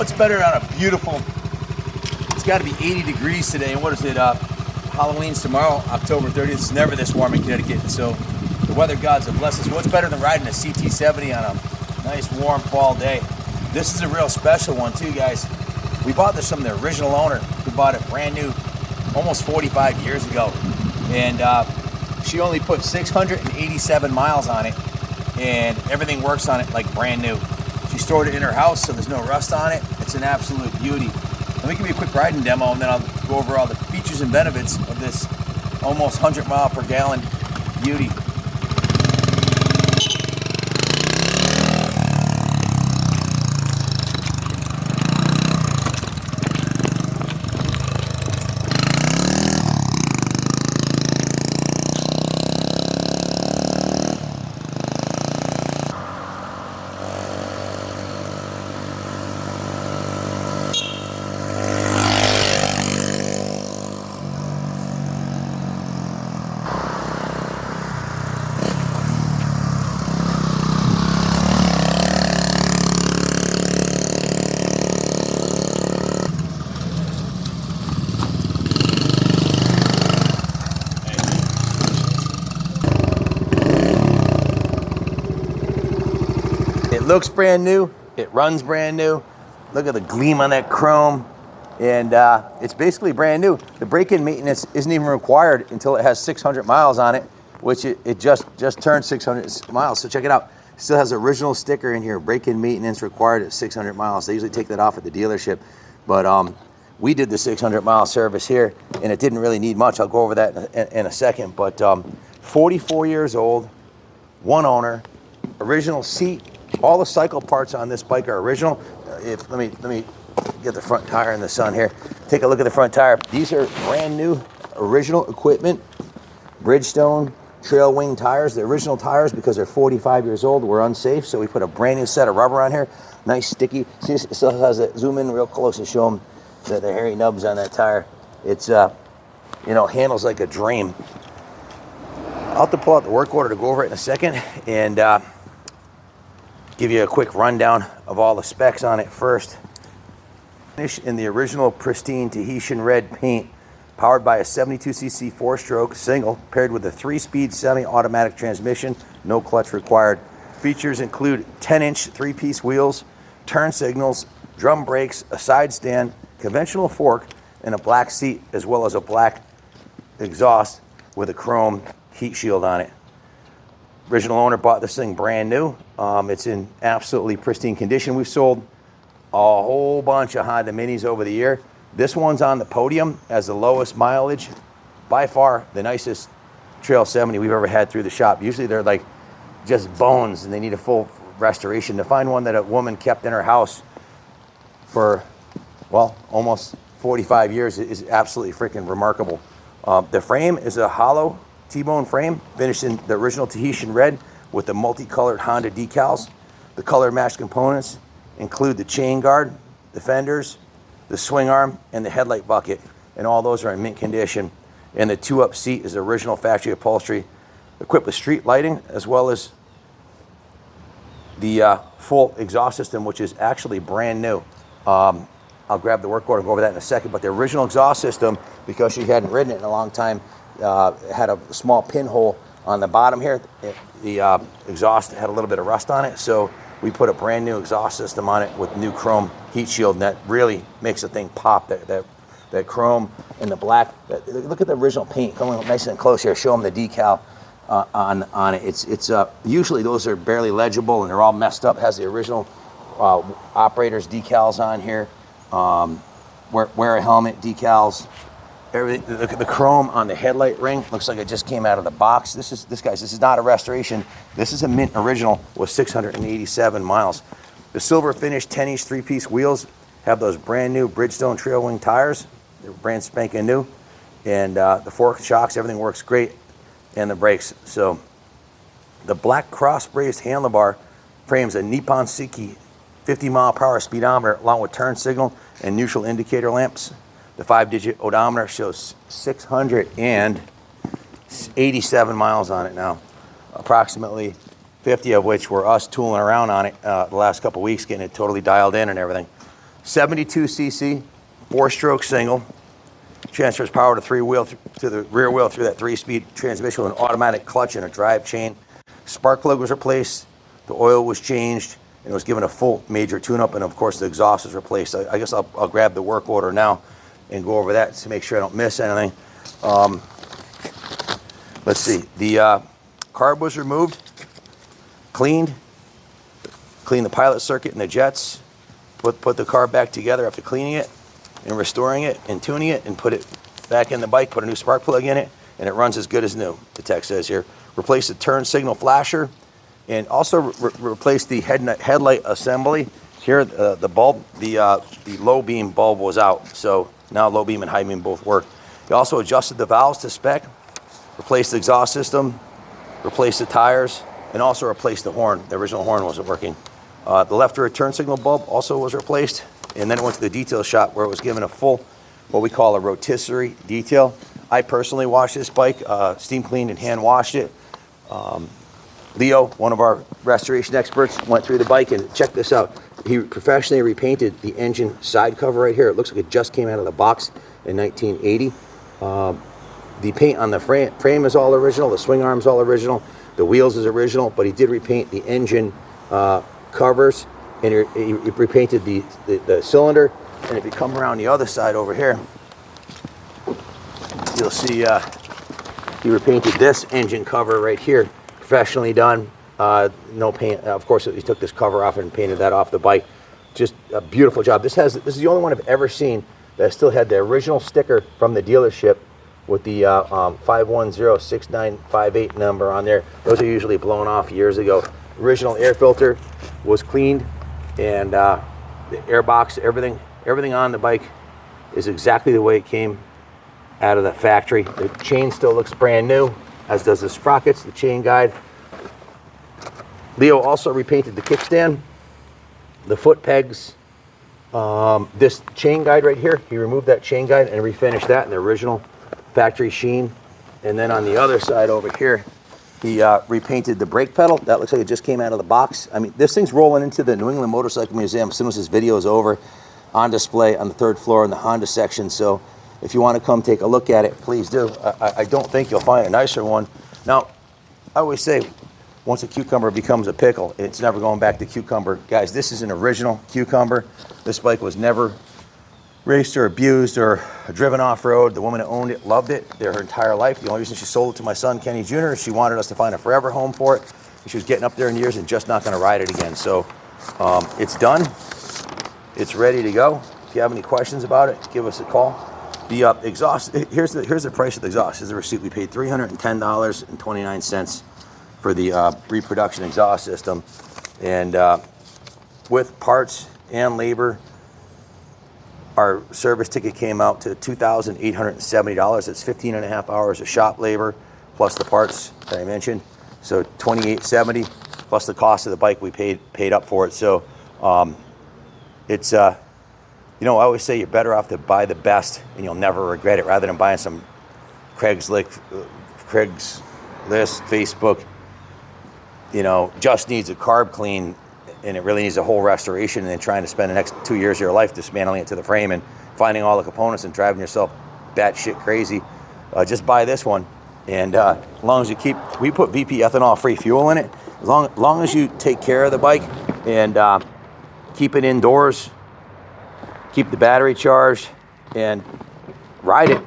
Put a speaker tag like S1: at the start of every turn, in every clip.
S1: What's better on a beautiful, it's got to be 80 degrees today, and what is it, Halloween's tomorrow, October 30th. It's never this warm in Connecticut, so the weather gods have blessed us. What's better than riding a CT70 on a nice warm fall day? This is a real special one too, guys. We bought this from the original owner who bought it brand new almost 45 years ago, and she only put 687 miles on it, and everything works on it like brand new. She stored it in her house, so there's no rust on it. It's an absolute beauty. Let me give you a quick riding demo, and then I'll go over all the features and benefits of this almost 100 mile per gallon beauty. It looks brand new, it runs brand new. Look at the gleam on that chrome, and it's basically brand new. The break-in maintenance isn't even required until it has 600 miles on it, which it just turned 600 miles, so check it out. It still has the original sticker in here, break-in maintenance required at 600 miles. They usually take that off at the dealership, but we did the 600 mile service here, and it didn't really need much. I'll go over that in a second, but 44 years old, one owner, original seat. All the cycle parts on this bike are original. Let me get the front tire in the sun here. Take a look at the front tire. These are brand new, original equipment. Bridgestone trail wing tires. The original tires, because they're 45 years old, were unsafe, so we put a brand new set of rubber on here. Nice sticky. See, it still has that. Zoom in real close to show them the hairy nubs on that tire. It's handles like a dream. I'll have to pull out the work order to go over it in a second, and give you a quick rundown of all the specs on it first. Finish in the original pristine Tahitian red paint, powered by a 72cc 4-stroke single, paired with a 3-speed semi-automatic transmission, no clutch required. Features include 10-inch 3-piece wheels, turn signals, drum brakes, a side stand, conventional fork, and a black seat, as well as a black exhaust with a chrome heat shield on it. Original owner bought this thing brand new. It's in absolutely pristine condition. We've sold a whole bunch of Honda Minis over the year. This one's on the podium as the lowest mileage. By far the nicest Trail 70 we've ever had through the shop. Usually they're like just bones and they need a full restoration. To find one that a woman kept in her house for, well, almost 45 years is absolutely freaking remarkable. The frame is a hollow T-bone frame, finished in the original Tahitian red with the multicolored Honda decals. The color matched components include the chain guard, the fenders, the swing arm, and the headlight bucket, and all those are in mint condition. And the 2-up seat is the original factory upholstery, equipped with street lighting, as well as the full exhaust system, which is actually brand new. I'll grab the work order and go over that in a second, but the original exhaust system, because she hadn't ridden it in a long time, had a small pinhole on the bottom here. The exhaust had a little bit of rust on it, so we put a brand new exhaust system on it with new chrome heat shield, and that really makes the thing pop. That chrome and the black. Look at the original paint. Come on, nice and close here. Show them the decal on it. It's usually those are barely legible and they're all messed up. It has the original operator's decals on here. Wear a helmet decals. Everything, the chrome on the headlight ring looks like it just came out of the box. This is not a restoration. This is a mint original with 687 miles. The silver finished 10-inch 3-piece wheels have those brand new Bridgestone trail wing tires. They're brand spanking new. And the fork shocks, everything works great. And the brakes. So the black cross brazed handlebar frames a Nippon Seiki 50-mile-per-hour speedometer along with turn signal and neutral indicator lamps. The 5-digit odometer shows 687 miles on it now, approximately 50 of which were us tooling around on it the last couple weeks, getting it totally dialed in and everything. 72cc, 4-stroke single. Transfers power to to the rear wheel through that 3-speed transmission with an automatic clutch and a drive chain. Spark plug was replaced, the oil was changed, and it was given a full major tune-up, and of course the exhaust was replaced. I guess I'll grab the work order now and go over that to make sure I don't miss anything. Let's see, the carb was removed, cleaned the pilot circuit and the jets, put the carb back together after cleaning it and restoring it and tuning it, and put it back in the bike, put a new spark plug in it, and it runs as good as new, the text says here. Replace the turn signal flasher, and also replace the headlight assembly. Here, the bulb, the low beam bulb was out, so now low beam and high beam both work. He also adjusted the valves to spec, replaced the exhaust system, replaced the tires, and also replaced the horn. The original horn wasn't working. The left rear turn signal bulb also was replaced, and then it went to the detail shop where it was given a full, what we call a rotisserie detail. I personally washed this bike, steam cleaned and hand washed it. Leo, one of our restoration experts, went through the bike, and check this out. He professionally repainted the engine side cover right here. It looks like it just came out of the box in 1980. The paint on the frame is all original. The swing arm's all original. The wheels is original, but he did repaint the engine covers, and he repainted the cylinder. And if you come around the other side over here, you'll see he repainted this engine cover right here, professionally done. No paint. Of course, he took this cover off and painted that off the bike. Just a beautiful job. This is the only one I've ever seen that still had the original sticker from the dealership with the 5106958 number on there. Those are usually blown off years ago. Original air filter was cleaned, and the air box, everything on the bike is exactly the way it came out of the factory. The chain still looks brand new, as does the sprockets, the chain guide. Leo also repainted the kickstand, the foot pegs, this chain guide right here. He removed that chain guide and refinished that in the original factory sheen. And then on the other side over here, he repainted the brake pedal. That looks like it just came out of the box. I mean, this thing's rolling into the New England Motorcycle Museum as soon as this video is over, on display on the 3rd floor in the Honda section. So if you want to come take a look at it, please do. I don't think you'll find a nicer one. Now, I always say, once a cucumber becomes a pickle, it's never going back to cucumber. Guys, this is an original cucumber. This bike was never raced or abused or driven off-road. The woman that owned it loved it her entire life. The only reason she sold it to my son, Kenny Jr., is she wanted us to find a forever home for it. She was getting up there in years and just not going to ride it again. So it's done. It's ready to go. If you have any questions about it, give us a call. The exhaust, here's the price of the exhaust. Here's the receipt. We paid $310.29 for the reproduction exhaust system. And with parts and labor, our service ticket came out to $2,870. It's 15 and a half hours of shop labor, plus the parts that I mentioned. So $2,870, plus the cost of the bike we paid up for it. So it's, you know, I always say you're better off to buy the best and you'll never regret it, rather than buying some Craigslist, Facebook, you know, just needs a carb clean and it really needs a whole restoration, and then trying to spend the next 2 years of your life dismantling it to the frame and finding all the components and driving yourself batshit crazy. Just buy this one, and as long as you we put VP ethanol free fuel in it, as long as you take care of the bike and keep it indoors, keep the battery charged, and ride it,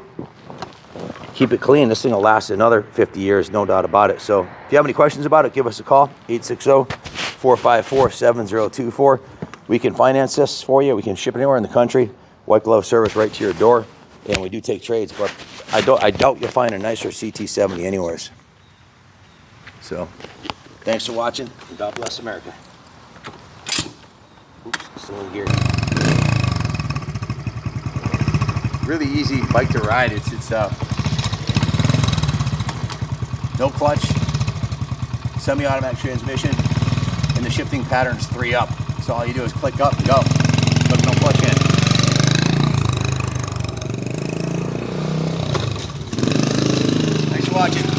S1: keep it clean, this thing will last another 50 years, no doubt about it. So if you have any questions about it, give us a call, 860-454-7024. We can finance this for you. We can ship it anywhere in the country. White glove service right to your door. And we do take trades, but I doubt you'll find a nicer CT70 anywheres. So thanks for watching, and God bless America. Oops, still in gear. Really easy bike to ride. It's no clutch, semi-automatic transmission, and the shifting pattern's 3 up. So all you do is click up and go. Put no clutch in. Thanks for watching.